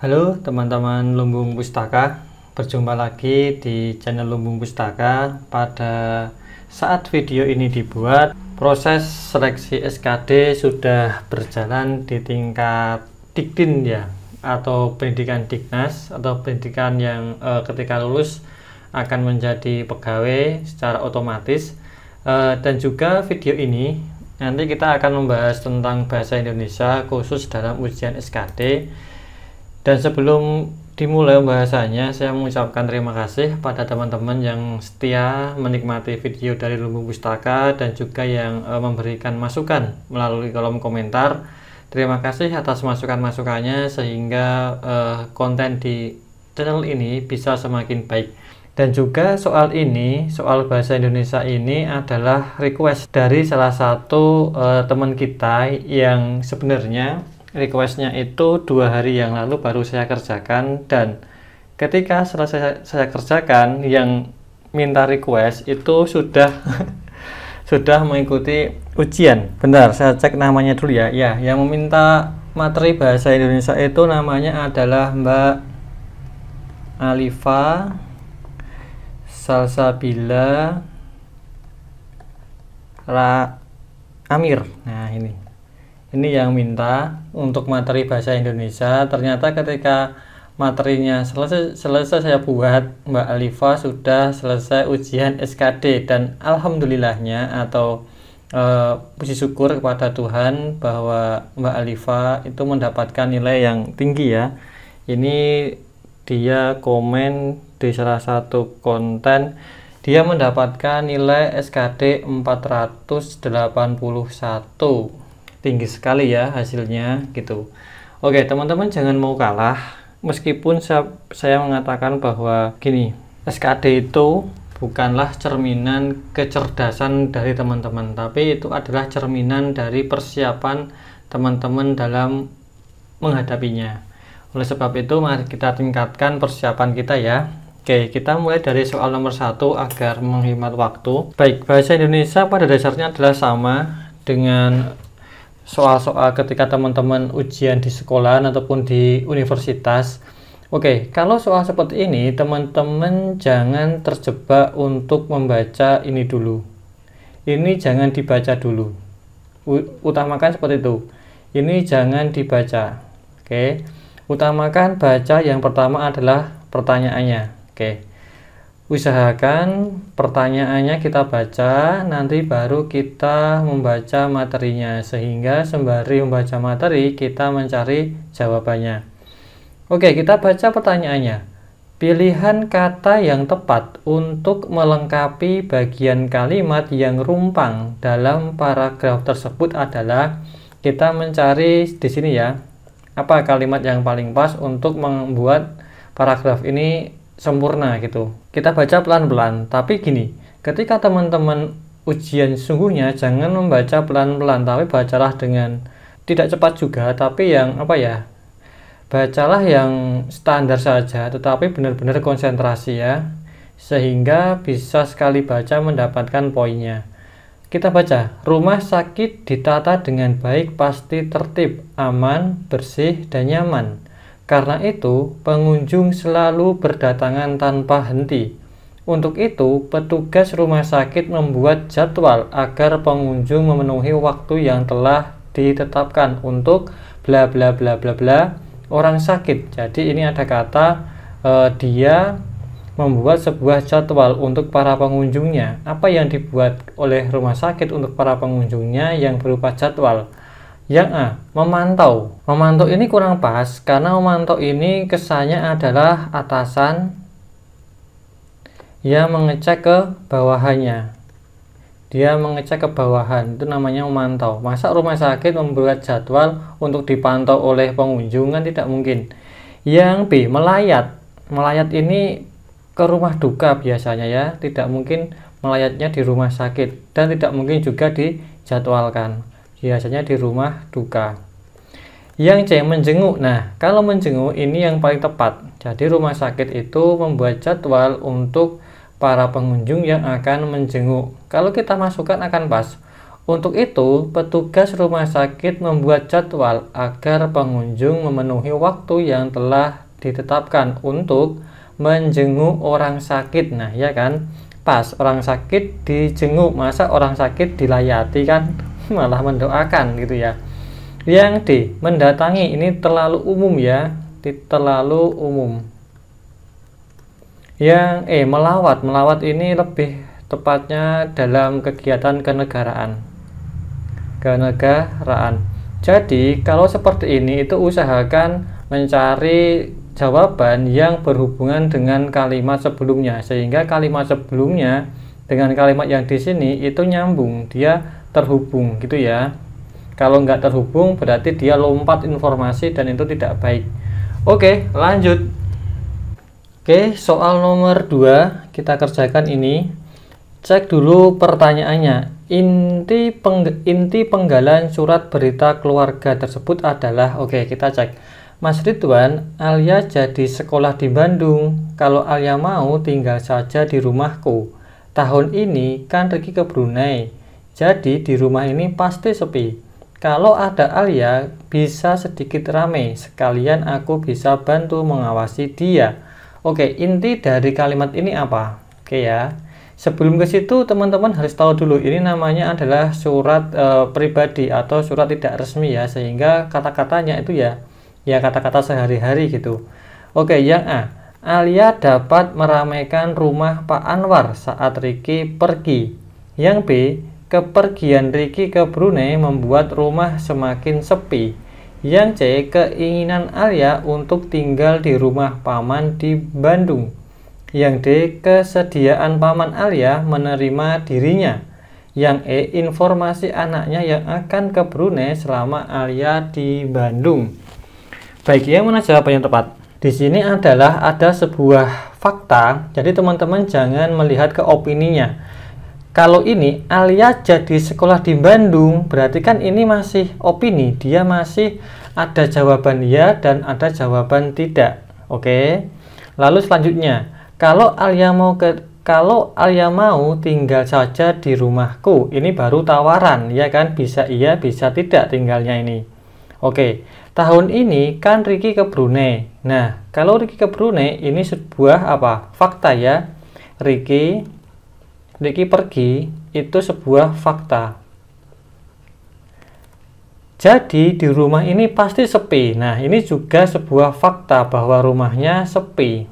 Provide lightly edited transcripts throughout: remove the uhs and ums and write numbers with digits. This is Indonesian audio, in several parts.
Halo teman-teman Lumbung Pustaka, berjumpa lagi di channel Lumbung Pustaka. Pada saat video ini dibuat, proses seleksi SKD sudah berjalan di tingkat Dikdin ya, atau pendidikan Diknas, atau pendidikan yang ketika lulus akan menjadi pegawai secara otomatis. Dan juga video ini nanti kita akan membahas tentang bahasa Indonesia khusus dalam ujian SKD. Dan sebelum dimulai pembahasannya, saya mengucapkan terima kasih pada teman-teman yang setia menikmati video dari Lumbung Pustaka dan juga yang memberikan masukan melalui kolom komentar. Terima kasih atas masukan-masukannya sehingga konten di channel ini bisa semakin baik. Dan juga soal bahasa Indonesia ini adalah request dari salah satu teman kita yang sebenarnya requestnya itu 2 hari yang lalu baru saya kerjakan, dan ketika selesai saya kerjakan, yang minta request itu sudah sudah mengikuti ujian. Bentar, saya cek namanya dulu ya. Ya, yang meminta materi bahasa Indonesia itu namanya adalah Mbak Alifa Salsabila Amir. Nah, ini yang minta untuk materi bahasa Indonesia. Ternyata ketika materinya selesai saya buat, Mbak Alifa sudah selesai ujian SKD, dan alhamdulillahnya atau puji syukur kepada Tuhan bahwa Mbak Alifa itu mendapatkan nilai yang tinggi ya. Ini dia komen di salah satu konten, dia mendapatkan nilai SKD 481. Tinggi sekali ya hasilnya gitu. Oke teman-teman, jangan mau kalah. Meskipun saya mengatakan bahwa gini, SKD itu bukanlah cerminan kecerdasan dari teman-teman, tapi itu adalah cerminan dari persiapan teman-teman dalam menghadapinya. Oleh sebab itu mari kita tingkatkan persiapan kita ya. Oke, kita mulai dari soal nomor 1 agar menghemat waktu. Baik, bahasa Indonesia pada dasarnya adalah sama dengan soal-soal ketika teman-teman ujian di sekolah ataupun di universitas. Oke, kalau soal seperti ini teman-teman jangan terjebak untuk membaca ini dulu. Ini jangan dibaca dulu. Utamakan seperti itu. Ini jangan dibaca. Oke. Utamakan baca yang pertama adalah pertanyaannya. Oke. Usahakan pertanyaannya kita baca, nanti baru kita membaca materinya, sehingga sembari membaca materi kita mencari jawabannya. Oke, kita baca pertanyaannya. Pilihan kata yang tepat untuk melengkapi bagian kalimat yang rumpang dalam paragraf tersebut adalah, kita mencari di sini ya, apa kalimat yang paling pas untuk membuat paragraf ini sempurna gitu. Kita baca pelan-pelan, tapi gini, ketika teman-teman ujian sungguhnya jangan membaca pelan-pelan, tapi bacalah dengan tidak cepat juga, tapi yang bacalah yang standar saja, tetapi benar-benar konsentrasi ya, sehingga bisa sekali baca mendapatkan poinnya. Kita baca, rumah sakit ditata dengan baik, pasti tertib, aman, bersih, dan nyaman. Karena itu, pengunjung selalu berdatangan tanpa henti. Untuk itu, petugas rumah sakit membuat jadwal agar pengunjung memenuhi waktu yang telah ditetapkan untuk bla bla bla bla bla orang sakit. Jadi ini ada kata dia membuat sebuah jadwal untuk para pengunjungnya. Apa yang dibuat oleh rumah sakit untuk para pengunjungnya yang berupa jadwal? Yang A, memantau. Memantau ini kurang pas, karena memantau ini kesannya adalah atasan yang mengecek ke bawahannya. Dia mengecek ke bawahan, itu namanya memantau. Masa rumah sakit membuat jadwal untuk dipantau oleh pengunjung? Kan tidak mungkin. Yang B, melayat. Melayat ini ke rumah duka biasanya ya, tidak mungkin melayatnya di rumah sakit, dan tidak mungkin juga dijadwalkan, biasanya di rumah duka. Yang C, menjenguk. Nah, kalau menjenguk ini yang paling tepat. Jadi rumah sakit itu membuat jadwal untuk para pengunjung yang akan menjenguk. Kalau kita masukkan akan pas. Untuk itu, petugas rumah sakit membuat jadwal agar pengunjung memenuhi waktu yang telah ditetapkan untuk menjenguk orang sakit. Nah, ya kan? Pas orang sakit dijenguk, masa orang sakit dilayati kan? Malah mendoakan gitu ya. Yang D, mendatangi, ini terlalu umum ya, terlalu umum. Yang E, melawat. Melawat ini lebih tepatnya dalam kegiatan kenegaraan. Jadi kalau seperti ini itu usahakan mencari jawaban yang berhubungan dengan kalimat sebelumnya, sehingga kalimat sebelumnya dengan kalimat yang di sini itu nyambung, dia terhubung gitu ya. Kalau nggak terhubung berarti dia lompat informasi dan itu tidak baik. Oke, lanjut. Oke, soal nomor 2 kita kerjakan ini. Cek dulu pertanyaannya. Inti penggalan surat berita keluarga tersebut adalah, oke kita cek. Mas Ridwan, Alia jadi sekolah di Bandung. Kalau Alia mau tinggal saja di rumahku. Tahun ini kan Ricky ke Brunei, jadi di rumah ini pasti sepi. Kalau ada Alia bisa sedikit ramai, sekalian aku bisa bantu mengawasi dia. Oke, inti dari kalimat ini apa? Oke ya. Sebelum ke situ teman-teman harus tahu dulu ini namanya adalah surat pribadi atau surat tidak resmi ya, sehingga kata-katanya itu ya kata-kata sehari-hari gitu. Oke, yang A, Alia dapat meramaikan rumah Pak Anwar saat Ricky pergi. Yang B, kepergian Ricky ke Brunei membuat rumah semakin sepi. Yang C, keinginan Alia untuk tinggal di rumah paman di Bandung. Yang D, kesediaan paman Alia menerima dirinya. Yang E, informasi anaknya yang akan ke Brunei selama Alia di Bandung. Baik, yang mana jawaban yang tepat? Di sini adalah ada sebuah fakta, jadi teman-teman jangan melihat ke opininya. Kalau ini Alia jadi sekolah di Bandung, berarti kan ini masih opini, dia masih ada jawaban ya dan ada jawaban tidak. Oke. Lalu selanjutnya, kalau Alia mau tinggal saja di rumahku, ini baru tawaran, ya kan? Bisa iya, bisa tidak tinggalnya ini. Oke, tahun ini kan Ricky ke Brunei. Nah, kalau Ricky ke Brunei, ini sebuah apa? Fakta ya. Ricky pergi, itu sebuah fakta. Jadi di rumah ini pasti sepi. Nah, ini juga sebuah fakta bahwa rumahnya sepi.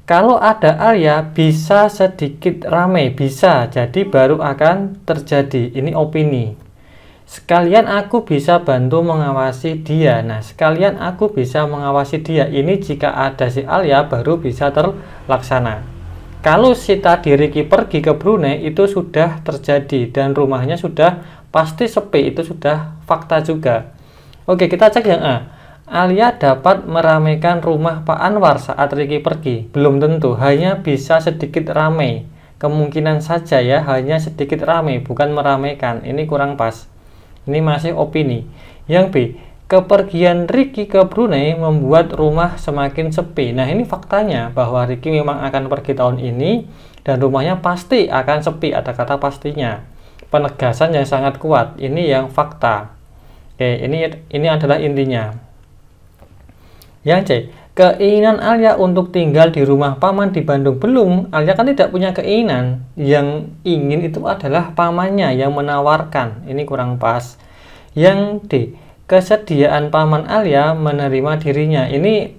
Kalau ada Alia bisa sedikit ramai, bisa, jadi baru akan terjadi. Ini opini. Sekalian aku bisa bantu mengawasi dia. Nah, sekalian aku bisa mengawasi dia. Ini jika ada si Alia baru bisa terlaksana. Kalau si tadi Ricky pergi ke Brunei itu sudah terjadi dan rumahnya sudah pasti sepi, itu sudah fakta juga. Oke, kita cek yang A. Alia dapat meramaikan rumah Pak Anwar saat Ricky pergi. Belum tentu, hanya bisa sedikit ramai. Kemungkinan saja ya, hanya sedikit ramai, bukan meramaikan. Ini kurang pas. Ini masih opini. Yang B, kepergian Ricky ke Brunei membuat rumah semakin sepi. Nah, ini faktanya bahwa Ricky memang akan pergi tahun ini dan rumahnya pasti akan sepi, ada kata pastinya. Penegasan yang sangat kuat. Ini yang fakta. Oke, ini adalah intinya. Yang C, keinginan Alia untuk tinggal di rumah paman di Bandung. Belum, Alia kan tidak punya keinginan. Yang ingin itu adalah pamannya yang menawarkan. Ini kurang pas. Yang D, kesediaan paman Alia menerima dirinya. Ini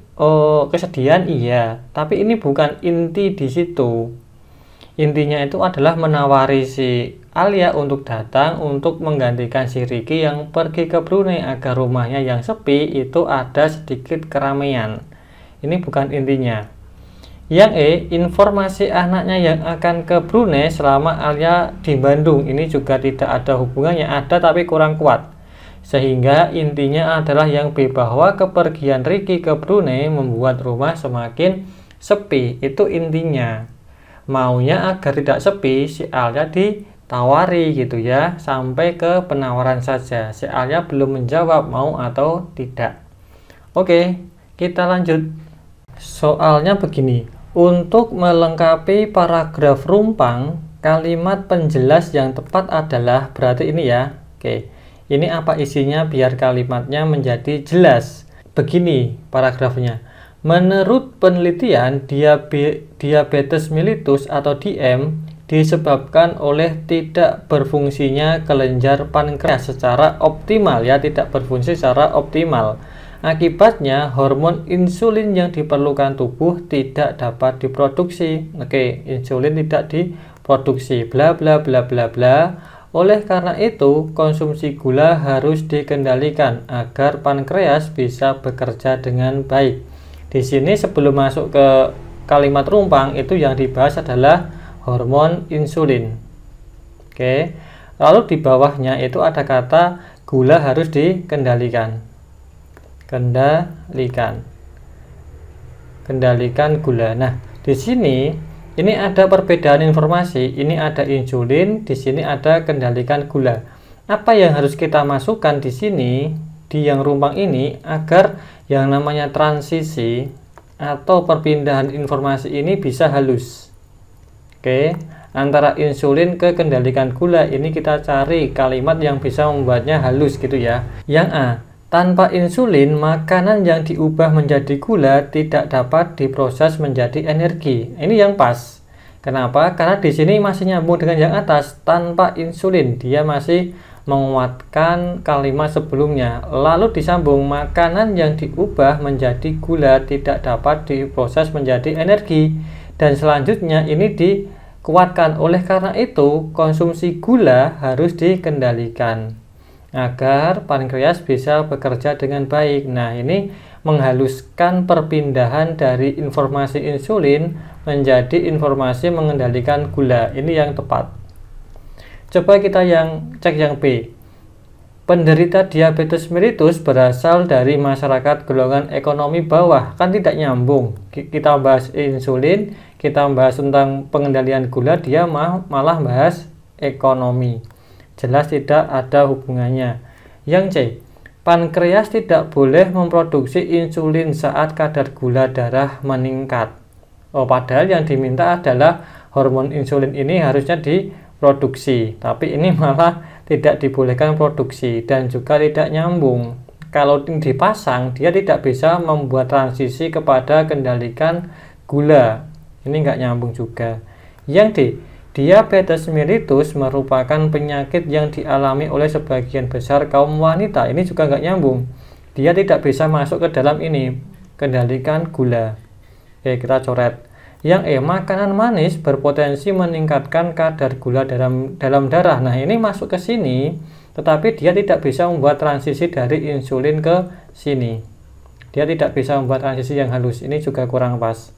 kesediaan iya, tapi ini bukan inti di situ. Intinya itu adalah menawari si Alia untuk datang untuk menggantikan si Ricky yang pergi ke Brunei agar rumahnya yang sepi itu ada sedikit keramaian. Ini bukan intinya. Yang E, informasi anaknya yang akan ke Brunei selama Alia di Bandung. Ini juga tidak ada hubungannya, ada tapi kurang kuat. Sehingga intinya adalah yang B, bahwa kepergian Ricky ke Brunei membuat rumah semakin sepi. Itu intinya. Maunya agar tidak sepi, si Alia ditawari gitu ya, sampai ke penawaran saja. Si Alia belum menjawab mau atau tidak. Oke, kita lanjut. Soalnya begini, untuk melengkapi paragraf rumpang kalimat penjelas yang tepat adalah, berarti ini ya. Oke, ini apa isinya biar kalimatnya menjadi jelas. Begini paragrafnya. Menurut penelitian, diabetes mellitus atau DM disebabkan oleh tidak berfungsinya kelenjar pankreas secara optimal, ya, tidak berfungsi secara optimal. Akibatnya hormon insulin yang diperlukan tubuh tidak dapat diproduksi. Oke, insulin tidak diproduksi, bla bla bla bla bla. Oleh karena itu, konsumsi gula harus dikendalikan agar pankreas bisa bekerja dengan baik. Di sini sebelum masuk ke kalimat rumpang, itu yang dibahas adalah hormon insulin. Oke. Lalu di bawahnya itu ada kata gula harus dikendalikan. Kendalikan gula. Nah, di sini ini ada perbedaan informasi. Ini ada insulin, di sini ada kendalikan gula. Apa yang harus kita masukkan di sini di yang rumpang ini agar yang namanya transisi atau perpindahan informasi ini bisa halus. Oke, antara insulin ke kendalikan gula ini kita cari kalimat yang bisa membuatnya halus gitu ya. Yang A, tanpa insulin, makanan yang diubah menjadi gula tidak dapat diproses menjadi energi. Ini yang pas. Kenapa? Karena di sini masih nyambung dengan yang atas. Tanpa insulin, dia masih menguatkan kalimat sebelumnya. Lalu disambung, makanan yang diubah menjadi gula tidak dapat diproses menjadi energi. Dan selanjutnya ini dikuatkan. Oleh karena itu, konsumsi gula harus dikendalikan agar pankreas bisa bekerja dengan baik. Nah, ini menghaluskan perpindahan dari informasi insulin menjadi informasi mengendalikan gula. Ini yang tepat. Coba kita cek yang B. Penderita diabetes mellitus berasal dari masyarakat golongan ekonomi bawah. Kan tidak nyambung. Kita bahas insulin, kita bahas tentang pengendalian gula, dia malah bahas ekonomi. Jelas tidak ada hubungannya. Yang C, pankreas tidak boleh memproduksi insulin saat kadar gula darah meningkat. Oh, padahal yang diminta adalah hormon insulin ini harusnya diproduksi, tapi ini malah tidak dibolehkan produksi dan juga tidak nyambung. Kalau dipasang, dia tidak bisa membuat transisi kepada kendalikan gula. Ini nggak nyambung juga. Yang D, diabetes mellitus merupakan penyakit yang dialami oleh sebagian besar kaum wanita. Ini juga nggak nyambung. Dia tidak bisa masuk ke dalam ini, kendalikan gula. Oke, kita coret. Yang E, makanan manis berpotensi meningkatkan kadar gula dalam darah. Nah, ini masuk ke sini, tetapi dia tidak bisa membuat transisi dari insulin ke sini. Dia tidak bisa membuat transisi yang halus. Ini juga kurang pas.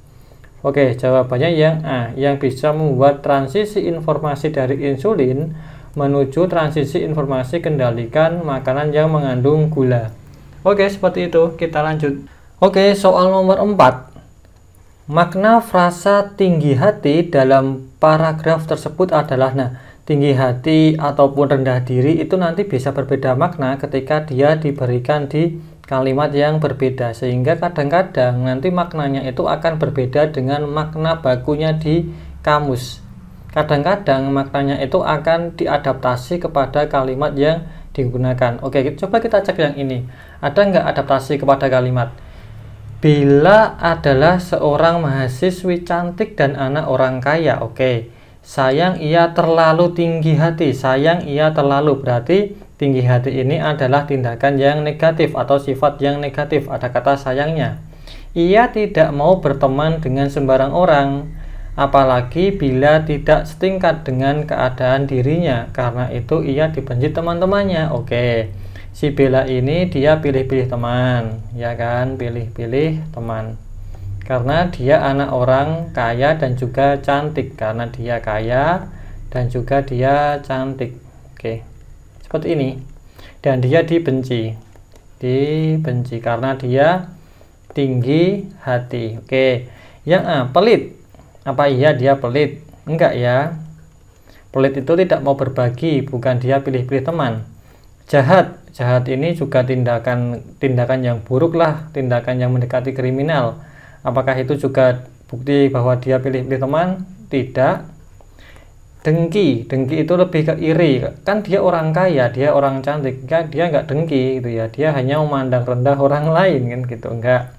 Oke, jawabannya yang A, yang bisa membuat transisi informasi dari insulin menuju transisi informasi kendalikan makanan yang mengandung gula. Oke, seperti itu. Kita lanjut. Oke, soal nomor 4. Makna frasa tinggi hati dalam paragraf tersebut adalah, nah, tinggi hati ataupun rendah diri itu nanti bisa berbeda makna ketika dia diberikan di kalimat yang berbeda, sehingga kadang-kadang nanti maknanya itu akan berbeda dengan makna bakunya di kamus. Kadang-kadang maknanya itu akan diadaptasi kepada kalimat yang digunakan. Oke, coba kita cek yang ini. Ada nggak adaptasi kepada kalimat? Bila adalah seorang mahasiswi cantik dan anak orang kaya. Oke, sayang ia terlalu tinggi hati. Sayang ia terlalu, berarti tinggi hati ini adalah tindakan yang negatif atau sifat yang negatif. Ada kata sayangnya. Ia tidak mau berteman dengan sembarang orang, apalagi bila tidak setingkat dengan keadaan dirinya. Karena itu ia dibenci teman-temannya. Oke, si Bella ini dia pilih-pilih teman, ya kan, pilih-pilih teman. Karena dia anak orang kaya dan juga cantik. Karena dia kaya dan juga dia cantik. Oke, seperti ini. Dan dia dibenci karena dia tinggi hati. Oke, yang A, pelit. Apa iya dia pelit? Enggak ya. Pelit itu tidak mau berbagi, bukan dia pilih-pilih teman. Jahat ini juga tindakan yang buruk lah, tindakan yang mendekati kriminal. Apakah itu juga bukti bahwa dia pilih-pilih teman? Tidak. Dengki itu lebih ke iri, kan dia orang kaya, dia orang cantik, kan dia nggak dengki gitu ya, dia hanya memandang rendah orang lain kan gitu. Enggak.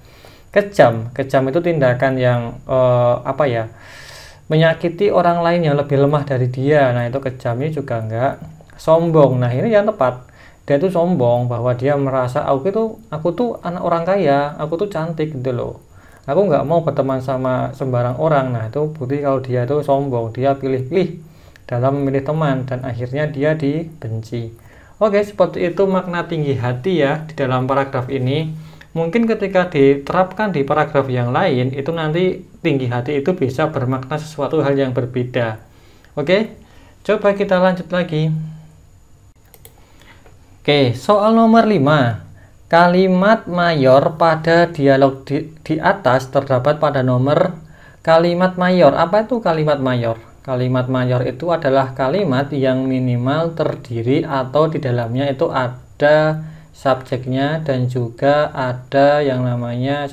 Kejam itu tindakan yang apa ya, menyakiti orang lain yang lebih lemah dari dia. Nah itu kejamnya juga enggak. Sombong, nah ini yang tepat, dia tuh sombong bahwa dia merasa aku tuh anak orang kaya, aku tuh cantik gitu loh, aku nggak mau berteman sama sembarang orang. Nah itu bukti kalau dia tuh sombong, dia pilih-pilih dalam memilih teman dan akhirnya dia dibenci. Oke, seperti itu makna tinggi hati ya di dalam paragraf ini. Mungkin ketika diterapkan di paragraf yang lain itu nanti tinggi hati itu bisa bermakna sesuatu hal yang berbeda. Oke, coba kita lanjut lagi. Oke, soal nomor 5. Kalimat mayor pada dialog di atas terdapat pada nomor kalimat mayor. Apa itu kalimat mayor? Kalimat mayor itu adalah kalimat yang minimal terdiri atau di dalamnya itu ada subjeknya dan juga ada yang namanya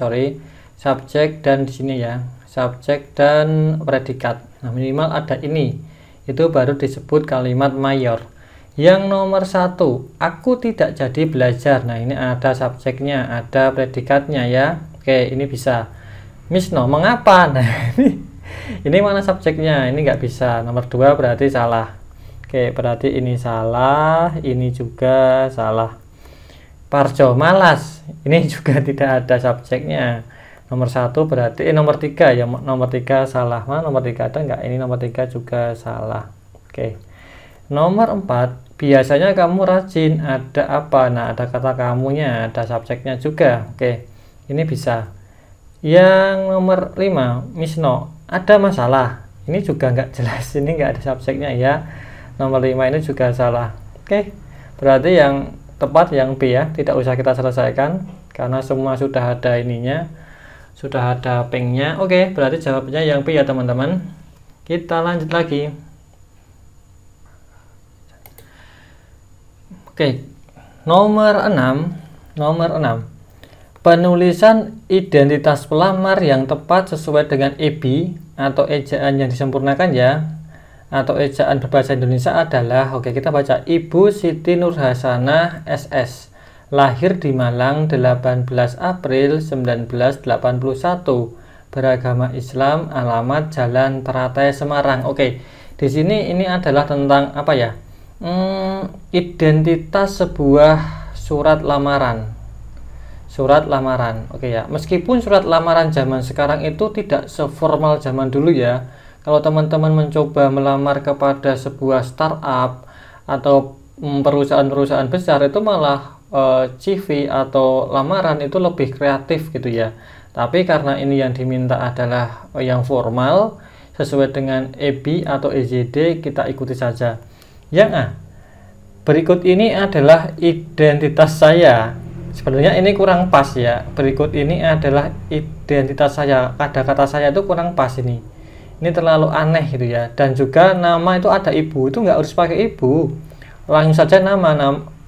subjek dan di sini ya, subjek dan predikat. Nah, minimal ada ini. Itu baru disebut kalimat mayor. Yang nomor 1, aku tidak jadi belajar. Nah, ini ada subjeknya, ada predikatnya ya. Oke, ini bisa. Miss No, mengapa? Nah, ini mana subjeknya? Ini nggak bisa. Nomor 2 berarti salah. Oke, berarti ini salah, ini juga salah. Parjo, malas. Ini juga tidak ada subjeknya. Nomor 1 berarti nomor 3 ya, nomor 3 salah. Mana nomor 3 ada nggak? Ini nomor 3 juga salah. Oke. Nomor 4, biasanya kamu rajin. Ada apa? Nah, ada kata kamunya, ada subjeknya juga. Oke. Ini bisa. Yang nomor 5, Miss No, ada masalah. Ini juga nggak jelas, ini nggak ada subjeknya ya. Nomor 5 ini juga salah. Oke, berarti yang tepat yang B ya, tidak usah kita selesaikan karena semua sudah ada ininya, sudah ada pengnya. Oke, berarti jawabnya yang B ya teman-teman. Kita lanjut lagi. Oke, nomor 6. Penulisan identitas pelamar yang tepat sesuai dengan EB atau ejaan yang disempurnakan ya, atau ejaan berbahasa Indonesia adalah, oke kita baca, Ibu Siti Nurhasanah SS, lahir di Malang 18 April 1981, beragama Islam, alamat Jalan Teratai Semarang. Oke, di sini ini adalah tentang apa ya? Identitas sebuah surat lamaran. Oke ya, meskipun surat lamaran zaman sekarang itu tidak seformal zaman dulu ya. Kalau teman-teman mencoba melamar kepada sebuah startup atau perusahaan-perusahaan besar, itu malah CV atau lamaran itu lebih kreatif gitu ya. Tapi karena ini yang diminta adalah yang formal sesuai dengan EB atau EJD, kita ikuti saja. Yang A, berikut ini adalah identitas saya. Sebenarnya ini kurang pas ya. Berikut ini adalah identitas saya. Kata-kata saya itu kurang pas ini. Ini terlalu aneh gitu ya. Dan juga nama itu ada ibu, itu nggak harus pakai ibu. Langsung saja nama.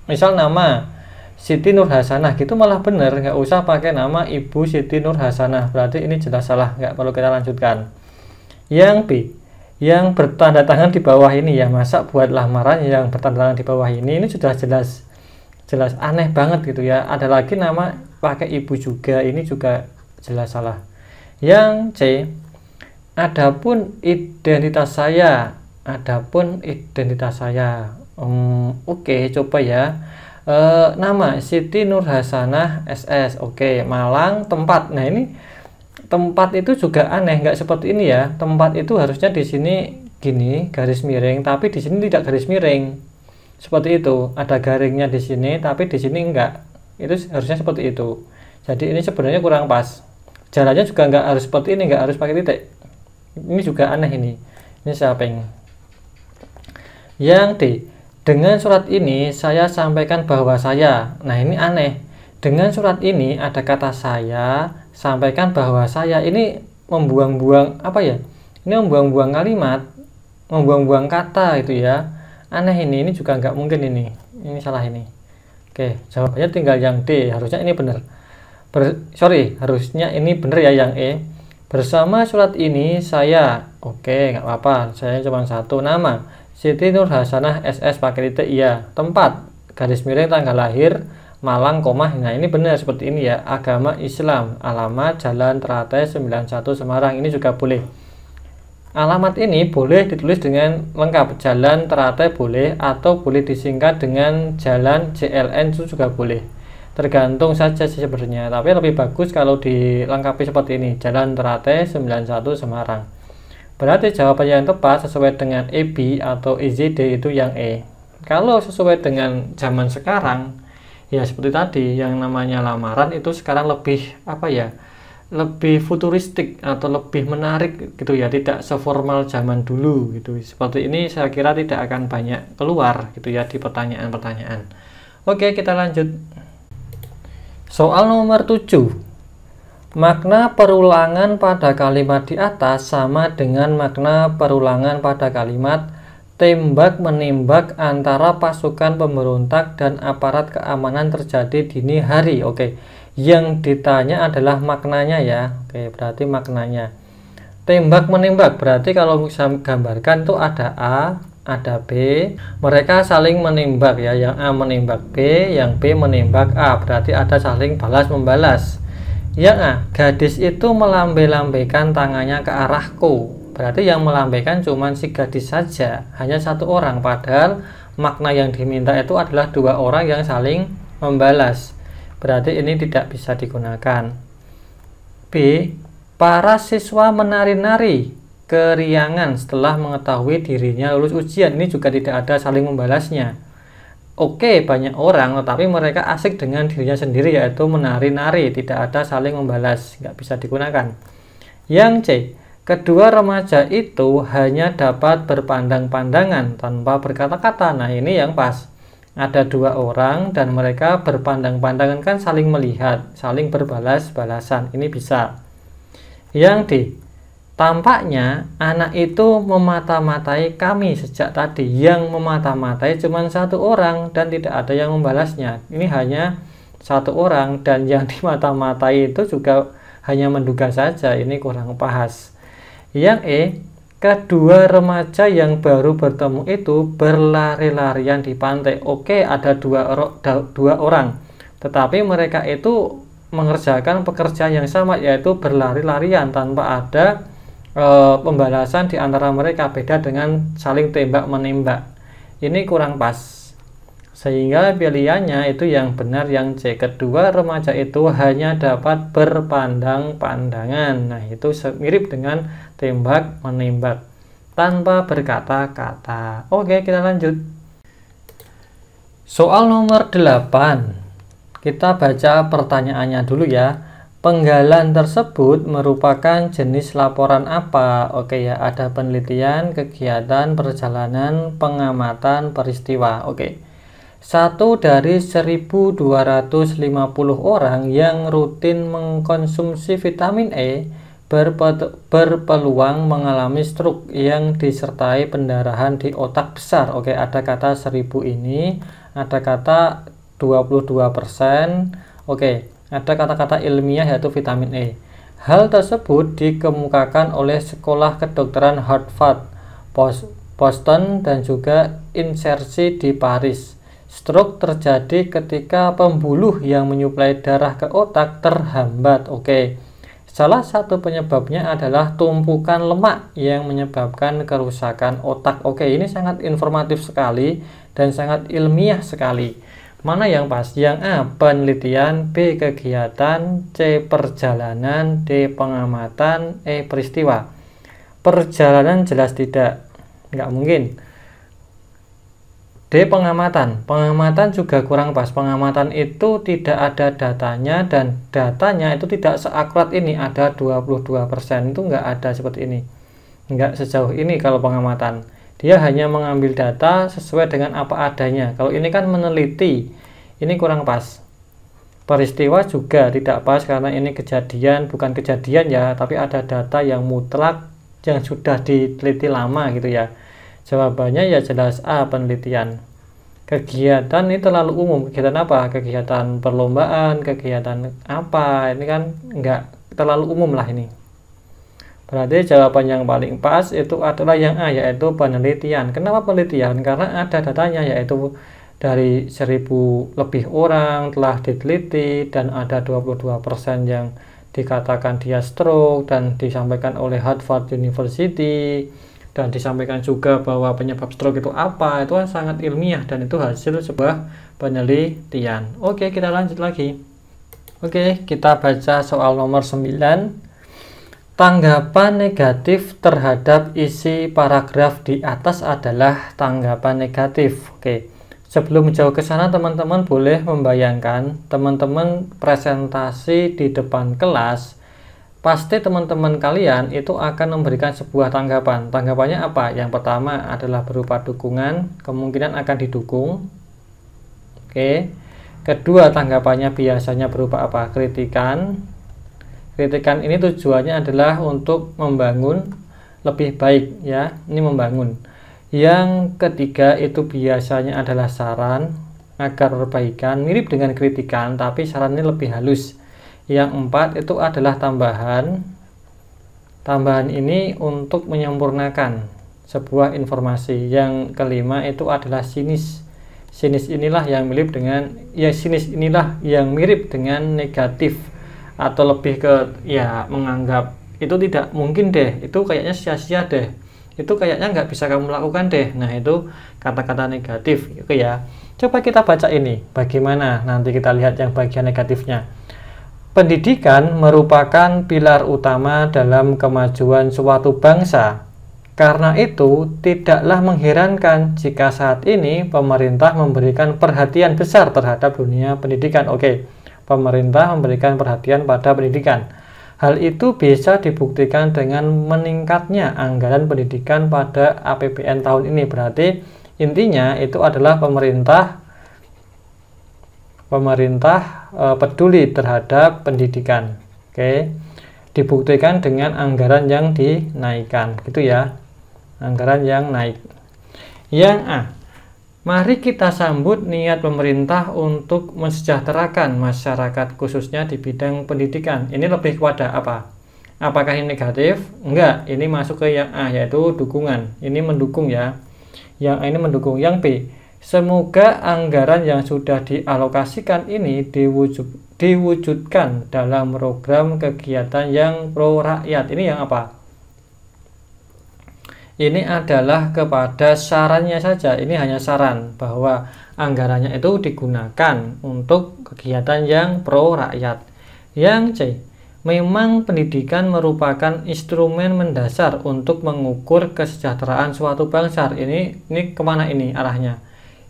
Misal nama Siti Nurhasanah gitu malah bener, nggak usah pakai nama Ibu Siti Nurhasanah. Berarti ini jelas salah, nggak perlu kita lanjutkan. Yang B, yang bertanda tangan di bawah ini ya, masa buat lamaran yang bertanda tangan di bawah ini sudah jelas aneh banget gitu ya. Ada lagi nama pakai ibu juga, ini juga jelas salah. Yang C, adapun identitas saya. Oke, coba ya. Nama Siti Nurhasanah SS. Oke, Malang, tempat. Nah, ini tempat itu juga aneh, nggak seperti ini ya. Tempat itu harusnya di sini gini, garis miring, tapi di sini tidak garis miring. Seperti itu, ada garingnya di sini, tapi di sini enggak. Itu harusnya seperti itu. Jadi ini sebenarnya kurang pas. Jalannya juga enggak harus seperti ini, enggak harus pakai titik. Ini juga aneh ini. Ini siapeng. Yang D, dengan surat ini saya sampaikan bahwa saya. Nah ini aneh. Dengan surat ini ada kata saya, sampaikan bahwa saya. Ini membuang-buang apa ya? Ini membuang-buang kalimat, membuang-buang kata itu ya. Aneh ini juga nggak mungkin ini salah ini. Oke, jawabannya tinggal yang D, harusnya ini benar. Harusnya ini benar ya yang E. Bersama surat ini saya Oke, nggak apa-apa, saya cuma satu. Nama Siti Nur Hasanah SS pakai titik, iya. Tempat garis miring tanggal lahir Malang, koma. Nah ini benar seperti ini ya. Agama Islam. Alamat Jalan Teratai 91 Semarang. Ini juga boleh. Alamat ini boleh ditulis dengan lengkap, Jalan Teratai boleh, atau boleh disingkat dengan Jalan JLN, itu juga boleh, tergantung saja sih sebenarnya, tapi lebih bagus kalau dilengkapi seperti ini, Jalan Teratai 91 Semarang. Berarti jawaban yang tepat sesuai dengan EB atau EZD itu yang E. Kalau sesuai dengan zaman sekarang ya seperti tadi, yang namanya lamaran itu sekarang lebih apa ya, lebih futuristik atau lebih menarik gitu ya, tidak seformal zaman dulu gitu. Seperti ini saya kira tidak akan banyak keluar gitu ya di pertanyaan-pertanyaan. Oke, kita lanjut. Soal nomor 7. Makna perulangan pada kalimat di atas sama dengan makna perulangan pada kalimat tembak-menembak antara pasukan pemberontak dan aparat keamanan terjadi dini hari. Oke. Yang ditanya adalah maknanya ya. Oke, berarti maknanya tembak menembak, berarti kalau bisa gambarkan itu ada A, ada B, mereka saling menembak ya, yang A menembak B, yang B menembak A, berarti ada saling balas membalas. Yang A, gadis itu melambai-lambaikan tangannya ke arahku, berarti yang melambaikan cuma si gadis saja, hanya satu orang, padahal makna yang diminta itu adalah dua orang yang saling membalas. Berarti ini tidak bisa digunakan. B. Para siswa menari-nari keriangan setelah mengetahui dirinya lulus ujian. Ini juga tidak ada saling membalasnya. Oke, banyak orang, tetapi mereka asik dengan dirinya sendiri, yaitu menari-nari. Tidak ada saling membalas. Nggak bisa digunakan. Yang C. Kedua remaja itu hanya dapat berpandang-pandangan tanpa berkata-kata. Nah, ini yang pas. Ada dua orang dan mereka berpandang-pandangan, kan saling melihat, saling berbalas-balasan. Ini bisa. Yang D. Tampaknya anak itu memata-matai kami sejak tadi. Yang memata-matai cuma satu orang dan tidak ada yang membalasnya. Ini hanya satu orang dan yang dimata-matai itu juga hanya menduga saja. Ini kurang pas. Yang E. Kedua remaja yang baru bertemu itu berlari-larian di pantai. Oke, ada dua orang, tetapi mereka itu mengerjakan pekerjaan yang sama, yaitu berlari-larian tanpa ada pembalasan di antara mereka. Beda dengan saling tembak-menembak. Ini kurang pas. Sehingga pilihannya itu yang benar yang C. Kedua remaja itu hanya dapat berpandang-pandangan. Nah, itu mirip dengan tembak-menembak tanpa berkata-kata. Oke, kita lanjut. Soal nomor 8. Kita baca pertanyaannya dulu ya. Penggalan tersebut merupakan jenis laporan apa? Oke ya, ada penelitian, kegiatan, perjalanan, pengamatan, peristiwa. Oke. Satu dari 1250 orang yang rutin mengkonsumsi vitamin E berpeluang mengalami stroke yang disertai pendarahan di otak besar. Oke, ada kata 1000 ini, ada kata 22%. Oke, ada kata-kata ilmiah yaitu vitamin E. Hal tersebut dikemukakan oleh Sekolah Kedokteran Harvard, Boston, dan juga insersi di Paris. Stroke terjadi ketika pembuluh yang menyuplai darah ke otak terhambat. Oke. Salah satu penyebabnya adalah tumpukan lemak yang menyebabkan kerusakan otak. Oke, ini sangat informatif sekali dan sangat ilmiah sekali. Mana yang pas? Yang A, penelitian, B, kegiatan, C, perjalanan, D, pengamatan, E, peristiwa. Perjalanan jelas tidak. Nggak mungkin. D, pengamatan. Pengamatan juga kurang pas. Pengamatan itu tidak ada datanya dan datanya itu tidak seakurat ini. Ada 22%, itu nggak ada seperti ini. Nggak sejauh ini kalau pengamatan. Dia hanya mengambil data sesuai dengan apa adanya. Kalau ini kan meneliti. Ini kurang pas. Peristiwa juga tidak pas karena ini kejadian, bukan kejadian ya, tapi ada data yang mutlak yang sudah diteliti lama gitu ya. Jawabannya ya jelas A, penelitian. Kegiatan ini terlalu umum. Kegiatan apa? Kegiatan perlombaan, kegiatan apa? Ini kan enggak terlalu umum lah ini. Berarti jawaban yang paling pas itu adalah yang A, yaitu penelitian. Kenapa penelitian? Karena ada datanya, yaitu dari 1000 lebih orang telah diteliti dan ada 22% yang dikatakan dia stroke, dan disampaikan oleh Harvard University, dan disampaikan juga bahwa penyebab stroke itu apa. Itu kan sangat ilmiah dan itu hasil sebuah penelitian. Oke, kita lanjut lagi. Oke, kita baca soal nomor 9. Tanggapan negatif terhadap isi paragraf di atas adalah tanggapan negatif. Oke, sebelum jauh ke sana, teman-teman boleh membayangkan teman-teman presentasi di depan kelas. Pasti teman-teman kalian itu akan memberikan sebuah tanggapan. Tanggapannya apa? Yang pertama adalah berupa dukungan, kemungkinan akan didukung. Oke. Kedua, tanggapannya biasanya berupa apa? Kritikan. Kritikan ini tujuannya adalah untuk membangun lebih baik, ya. Ini membangun. Yang ketiga itu biasanya adalah saran agar perbaikan, mirip dengan kritikan tapi sarannya lebih halus. Yang empat itu adalah tambahan. Tambahan ini untuk menyempurnakan sebuah informasi. Yang kelima itu adalah sinis. Sinis inilah yang mirip dengan negatif, atau lebih ke ya menganggap itu tidak mungkin deh, itu kayaknya sia-sia deh, itu kayaknya nggak bisa kamu lakukan deh. Nah, itu kata-kata negatif. Oke ya. Coba kita baca ini. Bagaimana? Nanti kita lihat yang bagian negatifnya. Pendidikan merupakan pilar utama dalam kemajuan suatu bangsa. Karena itu, tidaklah mengherankan jika saat ini pemerintah memberikan perhatian besar terhadap dunia pendidikan. Oke, pemerintah memberikan perhatian pada pendidikan. Hal itu bisa dibuktikan dengan meningkatnya anggaran pendidikan pada APBN tahun ini. Berarti intinya itu adalah pemerintah peduli terhadap pendidikan. Oke, dibuktikan dengan anggaran yang dinaikkan, gitu ya, anggaran yang naik. Yang A, mari kita sambut niat pemerintah untuk mensejahterakan masyarakat khususnya di bidang pendidikan. Ini lebih kepada apa? Apakah ini negatif? Enggak, ini masuk ke yang A, yaitu dukungan. Ini mendukung ya. Yang A ini mendukung. Yang B, semoga anggaran yang sudah dialokasikan ini diwujudkan dalam program kegiatan yang pro rakyat. Ini yang apa? Ini adalah kepada sarannya saja. Ini hanya saran bahwa anggarannya itu digunakan untuk kegiatan yang pro rakyat. Yang C, memang pendidikan merupakan instrumen mendasar untuk mengukur kesejahteraan suatu bangsa. Ini kemana ini arahnya?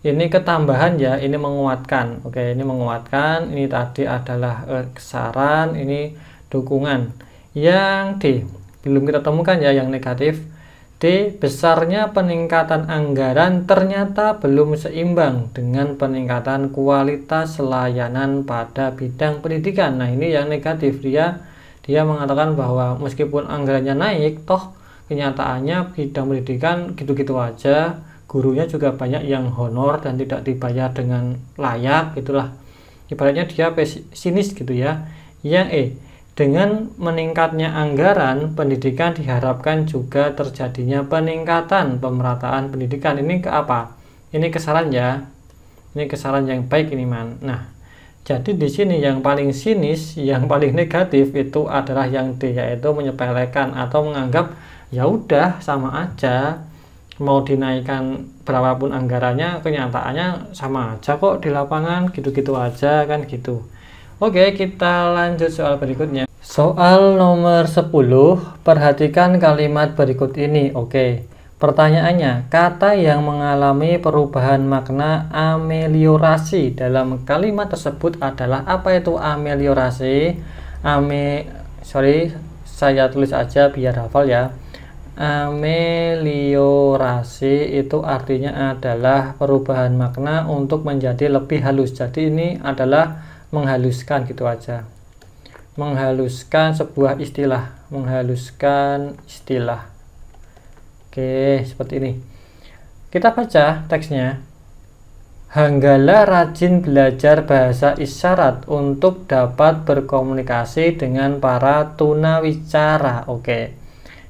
Ini ketambahan ya, ini menguatkan. Oke, ini menguatkan. Ini tadi adalah saran, ini dukungan. Yang D, belum kita temukan ya yang negatif. D, besarnya peningkatan anggaran ternyata belum seimbang dengan peningkatan kualitas layanan pada bidang pendidikan. Nah, ini yang negatif. Dia mengatakan bahwa meskipun anggarannya naik, toh kenyataannya bidang pendidikan gitu-gitu aja. Gurunya juga banyak yang honor dan tidak dibayar dengan layak, gitulah. Ibaratnya dia pesimis gitu ya. Yang E, dengan meningkatnya anggaran pendidikan diharapkan juga terjadinya peningkatan pemerataan pendidikan. Ini ke apa? Ini kesaran ya. Ini kesaran yang baik ini, man. Nah, jadi di sini yang paling sinis, yang paling negatif itu adalah yang D, yaitu menyepelekan atau menganggap ya udah sama aja. Mau dinaikkan berapapun anggarannya, kenyataannya sama aja kok di lapangan, gitu-gitu aja kan gitu. Oke, kita lanjut soal berikutnya. Soal nomor 10, perhatikan kalimat berikut ini. Oke, pertanyaannya, kata yang mengalami perubahan makna ameliorasi dalam kalimat tersebut adalah apa itu ameliorasi? Saya tulis aja biar hafal ya. Ameliorasi itu artinya adalah perubahan makna untuk menjadi lebih halus. Jadi ini adalah menghaluskan gitu aja. Menghaluskan sebuah istilah, menghaluskan istilah. Oke, seperti ini. Kita baca teksnya. Hanggala rajin belajar bahasa isyarat untuk dapat berkomunikasi dengan para tunawicara. Oke.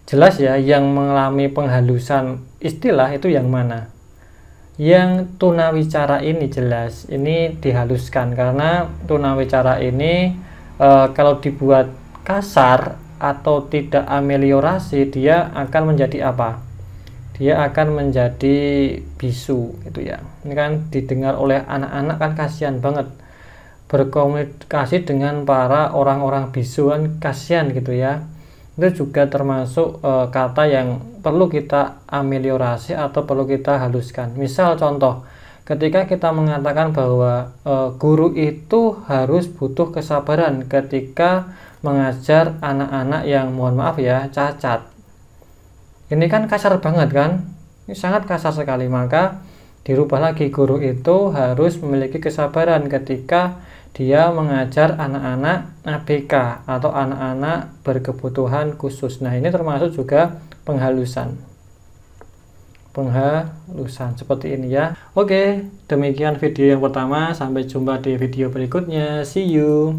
Jelas ya, yang mengalami penghalusan istilah itu yang mana? Yang tunawicara ini jelas, ini dihaluskan karena tunawicara ini kalau dibuat kasar atau tidak ameliorasi, dia akan menjadi apa? Dia akan menjadi bisu gitu ya. Ini kan didengar oleh anak-anak kan kasihan banget. Berkomunikasi dengan para orang-orang bisu kan kasihan gitu ya. Itu juga termasuk kata yang perlu kita ameliorasi atau perlu kita haluskan. Misal contoh, ketika kita mengatakan bahwa guru itu harus butuh kesabaran ketika mengajar anak-anak yang mohon maaf ya cacat. Ini kan kasar banget kan? Ini sangat kasar sekali. Maka dirubah lagi, guru itu harus memiliki kesabaran ketika dia mengajar anak-anak ABK atau anak-anak berkebutuhan khusus. Nah, ini termasuk juga penghalusan. Penghalusan seperti ini ya. Oke, demikian video yang pertama. Sampai jumpa di video berikutnya. See you.